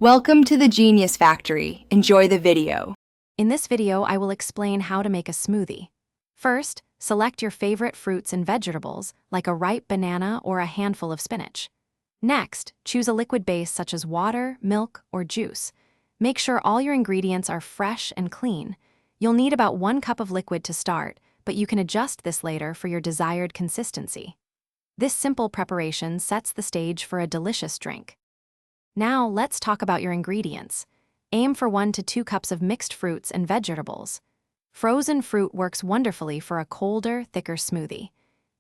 Welcome to the Genius Factory. Enjoy the video. In this video, I will explain how to make a smoothie. First, select your favorite fruits and vegetables, like a ripe banana or a handful of spinach. Next, choose a liquid base such as water, milk, or juice. Make sure all your ingredients are fresh and clean. You'll need about 1 cup of liquid to start, but you can adjust this later for your desired consistency. This simple preparation sets the stage for a delicious drink. Now, let's talk about your ingredients. Aim for 1 to 2 cups of mixed fruits and vegetables. Frozen fruit works wonderfully for a colder, thicker smoothie.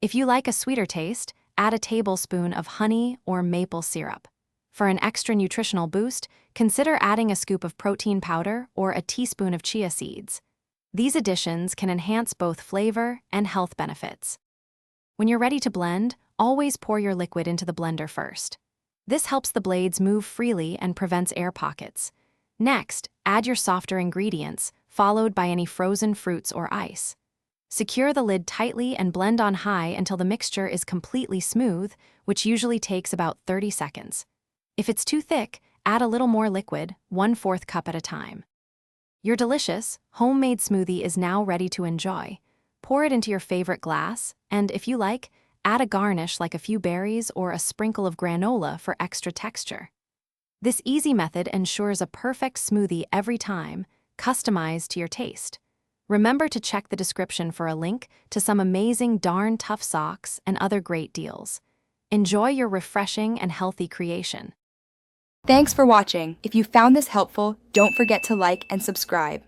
If you like a sweeter taste, add a tablespoon of honey or maple syrup. For an extra nutritional boost, consider adding a scoop of protein powder or a teaspoon of chia seeds. These additions can enhance both flavor and health benefits. When you're ready to blend, always pour your liquid into the blender first. This helps the blades move freely and prevents air pockets. Next, add your softer ingredients, followed by any frozen fruits or ice. Secure the lid tightly and blend on high until the mixture is completely smooth, which usually takes about 30 seconds. If it's too thick, add a little more liquid, 1/4 cup at a time. Your delicious, homemade smoothie is now ready to enjoy. Pour it into your favorite glass, and if you like, add a garnish like a few berries or a sprinkle of granola for extra texture. This easy method ensures a perfect smoothie every time, customized to your taste. Remember to check the description for a link to some amazing darn tough socks and other great deals. Enjoy your refreshing and healthy creation. Thanks for watching. If you found this helpful, don't forget to like and subscribe.